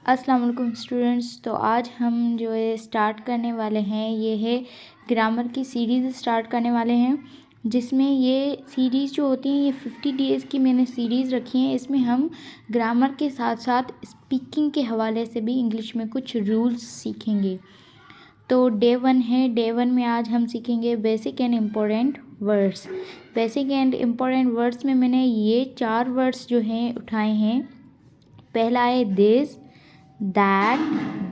अस्सलाम वालेकुम स्टूडेंट्स। तो आज हम जो है स्टार्ट करने वाले हैं, ये है ग्रामर की सीरीज़ स्टार्ट करने वाले हैं, जिसमें ये सीरीज़ जो होती हैं ये 50 डेज़ की मैंने सीरीज़ रखी है। इसमें हम ग्रामर के साथ साथ स्पीकिंग के हवाले से भी इंग्लिश में कुछ रूल्स सीखेंगे। तो डे 1 है। डे 1 में आज हम सीखेंगे basic and important words. Basic and important words में मैंने ये 4 वर्ड्स जो हैं उठाए हैं। पहला है this, that,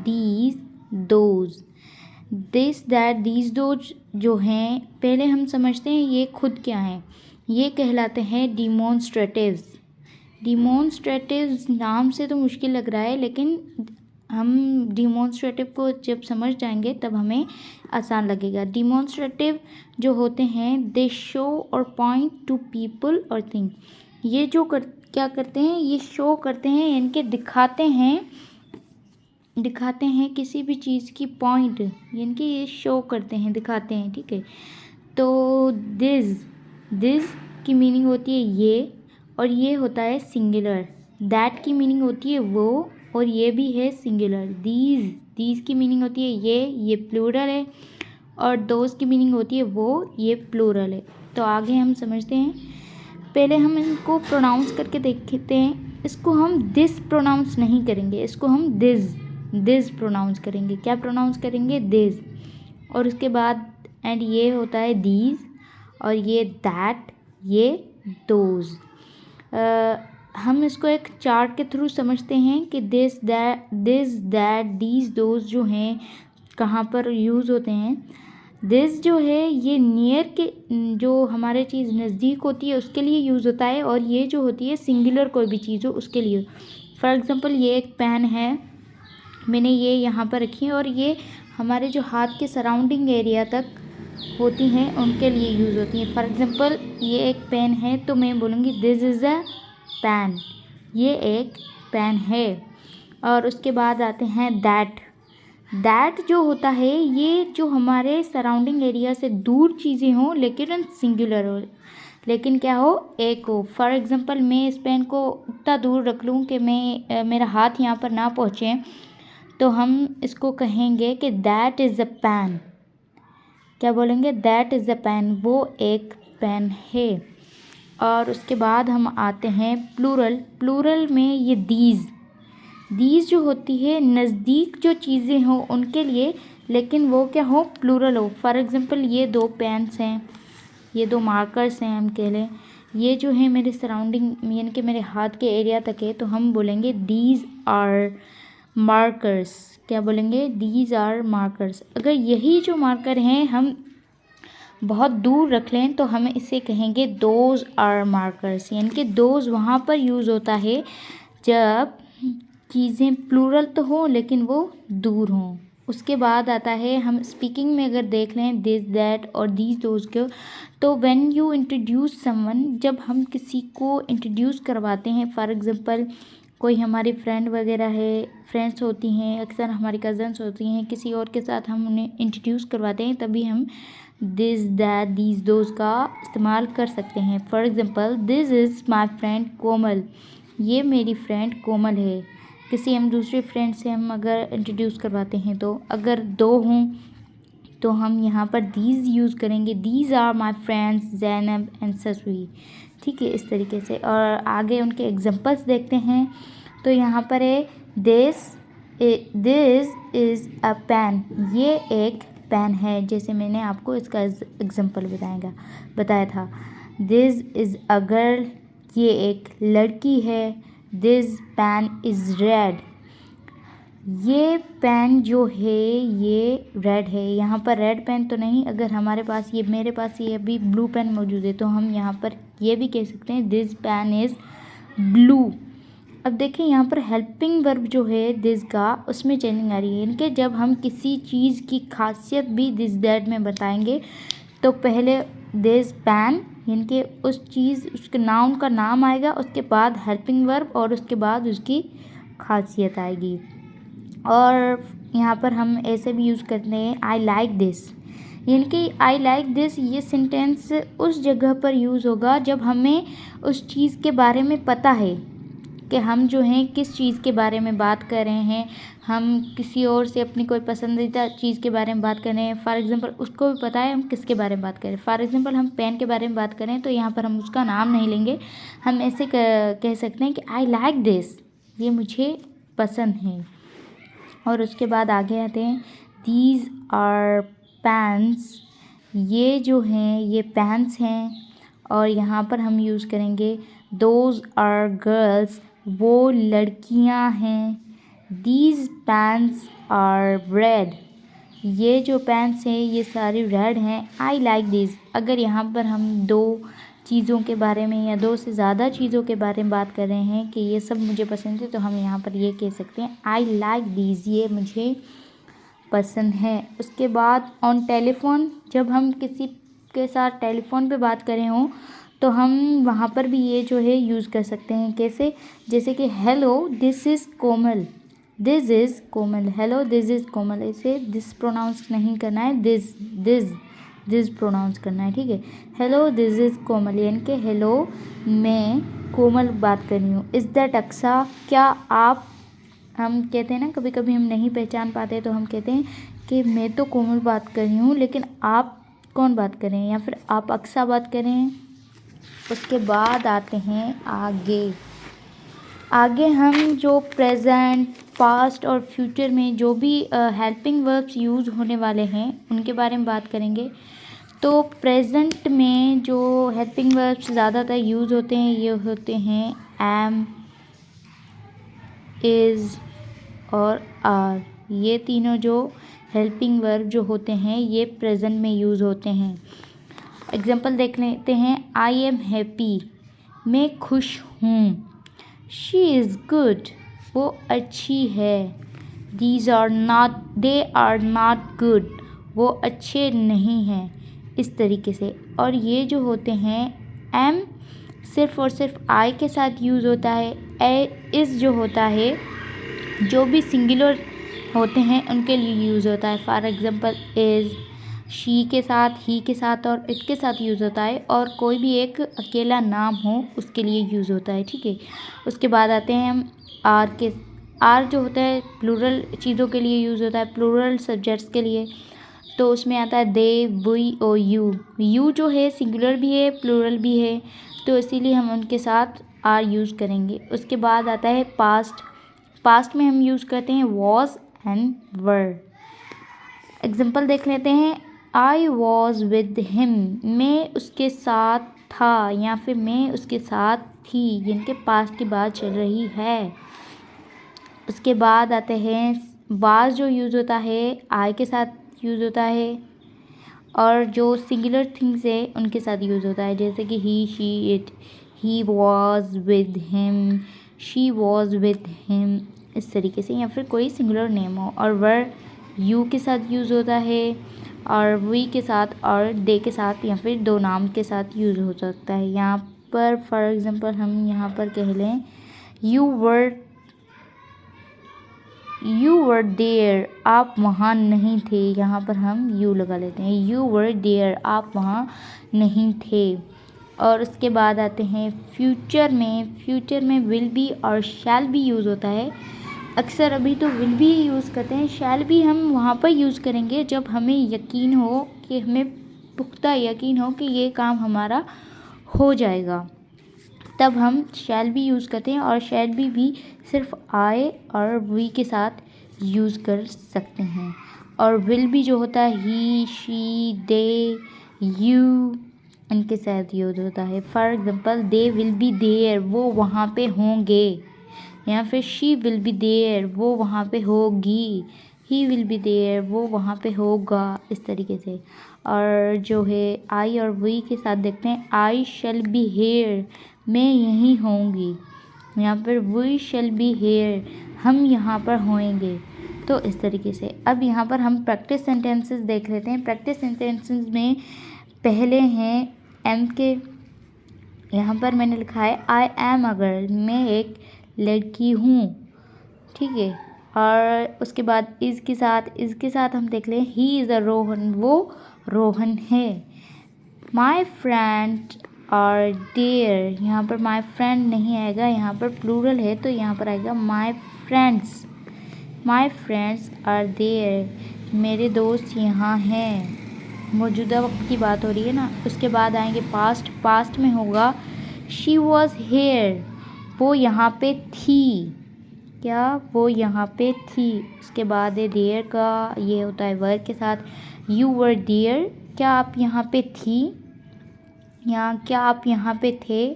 these, those. This, that, these, those जो हैं, पहले हम समझते हैं ये खुद क्या हैं। ये कहलाते हैं डिमॉन्स्ट्रेटिव्स। डिमॉन्स्ट्रेटिव्स नाम से तो मुश्किल लग रहा है, लेकिन हम डिमॉन्स्ट्रेटिव को जब समझ जाएंगे तब हमें आसान लगेगा। डिमॉन्स्ट्रेटिव जो होते हैं, दे शो और पॉइंट टू पीपल और थिंग। ये जो क्या करते हैं, ये शो करते हैं, इनके दिखाते हैं किसी भी चीज़ की पॉइंट, यानी कि ये शो करते हैं, दिखाते हैं। ठीक है। तो दिस की मीनिंग होती है ये, और ये होता है सिंगुलर। दैट की मीनिंग होती है वो, और ये भी है सिंगुलर। दीज की मीनिंग होती है ये प्लूरल है, और दोज की मीनिंग होती है वो, ये प्लूरल है। तो आगे हम समझते हैं। पहले हम इनको प्रोनाउंस करके देखते हैं। इसको हम दिस प्रोनाउंस नहीं करेंगे, इसको हम दिस प्रोनाउंस करेंगे। क्या प्रोनाउंस करेंगे? दिस। और उसके बाद एंड ये होता है दीज, और ये दैट, ये दोज। हम इसको एक चार्ट के थ्रू समझते हैं कि दिस, दैट, दीज, दोज जो हैं कहाँ पर यूज़ होते हैं। दिस जो है ये नियर के, जो हमारे चीज़ नज़दीक होती है उसके लिए यूज़ होता है, और ये जो होती है सिंगुलर कोई भी चीज़ हो उसके लिए। फॉर एग्ज़ाम्पल ये एक पेन है, मैंने ये यहाँ पर रखी है, और ये हमारे जो हाथ के सराउंडिंग एरिया तक होती हैं उनके लिए यूज़ होती हैं। फॉर एग्ज़ाम्पल ये एक पेन है, तो मैं बोलूँगी दिस इज़ अ पेन, ये एक पेन है। और उसके बाद आते हैं दैट जो होता है, ये जो हमारे सराउंडिंग एरिया से दूर चीज़ें हों, लेकिन सिंगुलर हो, लेकिन क्या हो, एक हो। फॉर एग्ज़ाम्पल मैं इस पेन को इतना दूर रख लूँ कि मेरा हाथ यहाँ पर ना पहुँचे, तो हम इसको कहेंगे कि दैट इज़ अ पेन। क्या बोलेंगे? दैट इज़ अ पेन, वो एक पेन है। और उसके बाद हम आते हैं प्लूरल में ये दीज जो होती है नज़दीक जो चीज़ें हों उनके लिए, लेकिन वो क्या हो, प्लूरल हो। फॉर एग्ज़ाम्पल ये 2 पेन्स हैं, ये 2 मार्कर्स हैं, हम कह लें ये जो है मेरे सराउंडिंग, यानी कि मेरे हाथ के एरिया तक है, तो हम बोलेंगे दीज आर मार्कर्स। क्या बोलेंगे? These are markers. अगर यही जो मार्कर हैं हम बहुत दूर रख लें तो हमें इसे कहेंगे दोज आर मार्कर्स, यानी कि दोज वहाँ पर यूज़ होता है जब चीज़ें प्लूरल तो हो लेकिन वो दूर हों। उसके बाद आता है, हम स्पीकिंग में अगर देख लें दिस, दैट और दीज, दोज को, तो व्हेन यू इंट्रोड्यूस समवन, जब हम किसी को इंट्रोड्यूस करवाते हैं, फॉर एग्ज़ाम्पल कोई हमारी फ्रेंड वगैरह है, फ्रेंड्स होती हैं, अक्सर हमारी कज़न्स होती हैं, किसी और के साथ हम उन्हें इंट्रोड्यूस करवाते हैं, तभी हम दिस, दैट, दीज, दोज का इस्तेमाल कर सकते हैं। For example this is my friend Komal, ये मेरी फ्रेंड कोमल है। किसी हम दूसरे फ्रेंड से हम अगर इंट्रोड्यूस करवाते हैं, तो अगर 2 हों तो हम यहाँ पर दीज यूज़ करेंगे, these are my friends Zainab and Sasvi. ठीक है, इस तरीके से। और आगे उनके एग्जांपल्स देखते हैं। तो यहाँ पर है दिस इज़ अ पेन, ये एक पेन है, जैसे मैंने आपको इसका एग्जांपल बताया था। दिस इज़ अ गर्ल, ये एक लड़की है। दिस पेन इज़ रेड, ये पेन जो है ये रेड है। यहाँ पर रेड पेन तो नहीं, अगर हमारे पास ये, मेरे पास ये अभी ब्लू पेन मौजूद है, तो हम यहाँ पर ये भी कह सकते हैं दिस पेन इज़ ब्लू। अब देखिए यहाँ पर हेल्पिंग वर्ब जो है दिस का, उसमें चेंजिंग आ रही है, इनके जब हम किसी चीज़ की खासियत भी दिस दैट में बताएंगे, तो पहले दिस पेन, यानी कि उस चीज़, उसके नाउन का नाम आएगा, उसके बाद हेल्पिंग वर्ब, और उसके बाद उसकी खासियत आएगी। और यहाँ पर हम ऐसे भी यूज़ करते हैं आई लाइक दिस, यानी कि आई लाइक दिस, ये सेंटेंस उस जगह पर यूज़ होगा जब हमें उस चीज़ के बारे में पता है, कि हम जो हैं किस चीज़ के बारे में बात कर रहे हैं, हम किसी और से अपनी कोई पसंदीदा चीज़ के बारे में बात कर रहे हैं। फॉर एग्ज़ाम्पल उसको भी पता है हम किसके बारे में बात करें। फॉर एग्ज़ाम्पल हम पेन के बारे में बात करें तो यहाँ पर हम उसका नाम नहीं लेंगे, हम ऐसे कह सकते हैं कि आई लाइक दिस, ये मुझे पसंद है। और उसके बाद आगे आते हैं, दीज आर पेन्स, ये जो हैं ये पेन्स हैं। और यहाँ पर हम यूज़ करेंगे दोज आर गर्ल्स, वो लड़कियाँ हैं। दीज पेन्स आर रेड, ये जो पेन्स हैं ये सारी रेड हैं। आई लाइक दिस, अगर यहाँ पर हम दो चीज़ों के बारे में या दो से ज़्यादा चीज़ों के बारे में बात कर रहे हैं कि ये सब मुझे पसंद है, तो हम यहाँ पर ये कह सकते हैं आई लाइक दिस, ये मुझे पसंद है। उसके बाद ऑन टेलीफोन, जब हम किसी के साथ टेलीफोन पे बात कर रहे हों तो हम वहाँ पर भी ये जो है यूज़ कर सकते हैं। कैसे? जैसे कि hello this is Komal, this is Komal, hello this is Komal, इसे दिस प्रोनाउंस नहीं करना है, दिस प्रोनाउंस करना है, ठीक है। हेलो दिस इज़ कोमल, यानी कि हेलो मैं कोमल बात कर रही हूँ। इज़ दैट अक्सा, क्या आप, हम कहते हैं ना कभी कभी हम नहीं पहचान पाते तो हम कहते हैं कि मैं तो कोमल बात कर रही हूँ लेकिन आप कौन बात कर रहे हैं, या फिर आप अक्सा बात कर रहे हैं। उसके बाद आते हैं आगे हम जो प्रेजेंट, पास्ट और फ्यूचर में जो भी हेल्पिंग वर्ब्स यूज़ होने वाले हैं उनके बारे में बात करेंगे। तो प्रेजेंट में जो हेल्पिंग वर्ब्स ज़्यादातर यूज़ होते हैं ये होते हैं एम, इज़ और आर। ये तीनों जो हेल्पिंग वर्ब जो होते हैं ये प्रेजेंट में यूज़ होते हैं। एग्जाम्पल देख लेते हैं, आई एम हैप्पी, मैं खुश हूँ। शी इज़ गुड, वो अच्छी है। दे आर नॉट गुड, वो अच्छे नहीं हैं। इस तरीके से। और ये जो होते हैं एम सिर्फ़ और सिर्फ आई के साथ यूज़ होता है। इज़ जो होता है जो भी सिंगुलर होते हैं उनके लिए यूज़ होता है। फॉर एग्ज़ाम्पल इज़ शी के साथ, ही के साथ और इट के साथ यूज़ होता है, और कोई भी एक अकेला नाम हो उसके लिए यूज़ होता है, ठीक है। उसके बाद आते हैं हम आर जो होता है प्लूरल चीज़ों के लिए यूज़ होता है, प्लूरल सब्जेक्ट्स के लिए। तो उसमें आता है दे, वी और यू जो है सिंगुलर भी है प्लूरल भी है, तो इसीलिए हम उनके साथ आर यूज़ करेंगे। उसके बाद आता है पास्ट में हम यूज़ करते हैं वॉज एंड वर। एग्जाम्पल देख लेते हैं, आई वॉज विद हिम, मैं उसके साथ था या फिर मैं उसके साथ थी, जिनके पास्ट की बात चल रही है। उसके बाद आते हैं वाज जो यूज़ होता है आई के साथ यूज़ होता है, और जो सिंगुलर थिंग्स है उनके साथ यूज़ होता है, जैसे कि he, she, it. He was with him, she was with him, इस तरीके से, या फिर कोई सिंगुलर नेम हो। और वर यू के साथ यूज़ होता है, और वी के साथ और दे के साथ, या फिर दो नाम के साथ यूज़ हो सकता है। यहाँ पर फॉर एग्ज़ाम्पल हम यहाँ पर कह लें यू वर देयर, आप वहाँ नहीं थे, यहाँ पर हम यू लगा लेते हैं। यू वर देयर, आप वहाँ नहीं थे। और उसके बाद आते हैं फ्यूचर में विल बी और शैल बी यूज़ होता है। अक्सर अभी तो विल भी यूज़ करते हैं, शैल भी हम वहाँ पर यूज़ करेंगे जब हमें यकीन हो कि हमें पुख्ता यकीन हो कि ये काम हमारा हो जाएगा, तब हम शैल भी यूज़ करते हैं। और शैल भी सिर्फ आई और वी के साथ यूज़ कर सकते हैं। और विल भी जो होता है ही, शी, दे, यू, इनके साथ यूज़ होता है। For example they will be there, वो वहाँ पे होंगे, या फिर शी विल बी देयर, वो वहाँ पे होगी। ही विल बी देयर, वो वहाँ पे होगा, इस तरीके से। और जो है आई और वी के साथ देखते हैं, आई शैल बी हेयर, मैं यहीं होंगी, यहाँ पर वी शैल बी हेयर, हम यहाँ पर होएंगे। तो इस तरीके से। अब यहाँ पर हम प्रैक्टिस सेंटेंसेस देख लेते हैं। प्रैक्टिस सेंटेंसेस में पहले हैं एम के, यहाँ पर मैंने लिखा है आई एम अ गर्ल, मैं एक लड़की हूँ, ठीक है। और उसके बाद इसके साथ हम देख लें ही इज़ अ रोहन, वो रोहन है। My friend are there. यहाँ पर माई फ्रेंड नहीं आएगा, यहाँ पर प्लूरल है तो यहाँ पर आएगा my friends. My friends are there, मेरे दोस्त यहाँ हैं। मौजूदा वक्त की बात हो रही है ना। उसके बाद आएंगे पास्ट। पास्ट में होगा शी वॉज हेयर, वो यहाँ पे थी। क्या? वो यहाँ पे थी। उसके बाद है देयर का, ये होता है वर्ब के साथ। यू वर देयर, क्या आप यहाँ पे थी, या क्या आप यहाँ पे थे।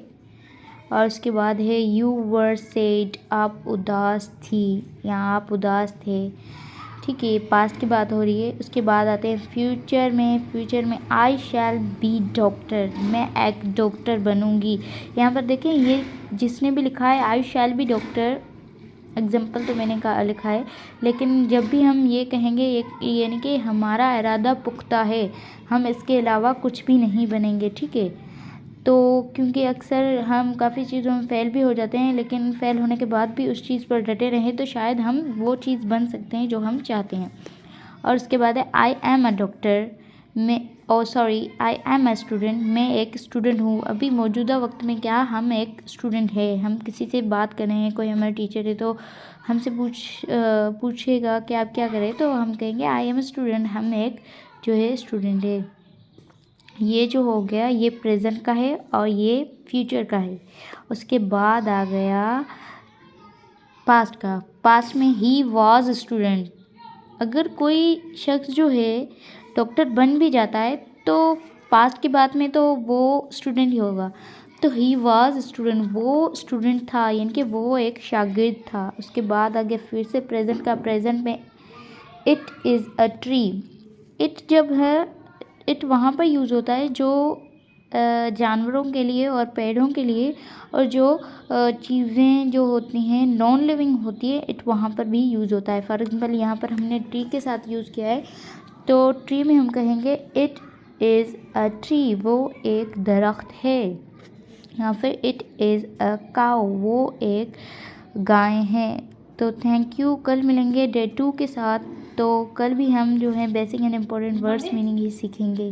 और उसके बाद है यू वर सैड, आप उदास थी या आप उदास थे। ठीक है, पास्ट की बात हो रही है। उसके बाद आते हैं फ्यूचर में। फ्यूचर में आई शैल बी डॉक्टर, मैं एक डॉक्टर बनूंगी। यहाँ पर देखें, ये जिसने भी लिखा है आई शैल बी डॉक्टर, एग्जाम्पल तो मैंने कहा लिखा है, लेकिन जब भी हम ये कहेंगे यानी कि हमारा इरादा पुख्ता है, हम इसके अलावा कुछ भी नहीं बनेंगे। ठीक है, तो क्योंकि अक्सर हम काफ़ी चीज़ों में फ़ेल भी हो जाते हैं, लेकिन फ़ेल होने के बाद भी उस चीज़ पर डटे रहें तो शायद हम वो चीज़ बन सकते हैं जो हम चाहते हैं। और उसके बाद है I am a doctor, I am a student, मैं एक स्टूडेंट हूँ। अभी मौजूदा वक्त में क्या, हम एक स्टूडेंट है। हम किसी से बात कर रहे हैं, कोई हमारा टीचर है तो हमसे पूछेगा कि आप क्या करें, तो हम कहेंगे आई एम अ स्टूडेंट, हम एक जो है स्टूडेंट है। ये जो हो गया ये प्रेजेंट का है और ये फ्यूचर का है। उसके बाद आ गया पास्ट का। पास्ट में ही वॉज स्टूडेंट, अगर कोई शख्स जो है डॉक्टर बन भी जाता है तो पास्ट की बात में तो वो स्टूडेंट ही होगा। तो ही वॉज स्टूडेंट, वो स्टूडेंट था, यानी कि वो एक शागिर्द था। उसके बाद आगे फिर से प्रेजेंट का। प्रेजेंट में it is a tree. It जब है, इट वहाँ पर यूज़ होता है जो जानवरों के लिए और पेड़ों के लिए, और जो चीज़ें जो होती हैं नॉन लिविंग होती है, इट वहाँ पर भी यूज़ होता है। फॉर एग्जाम्पल यहाँ पर हमने ट्री के साथ यूज़ किया है, तो ट्री में हम कहेंगे इट इज़ अ ट्री, वो एक दरख्त है। या फिर इट इज़ अ काऊ, वो एक गाय है। तो थैंक यू, कल मिलेंगे डे 2 के साथ। तो कल भी हम जो है basic and important words meaning ही सीखेंगे।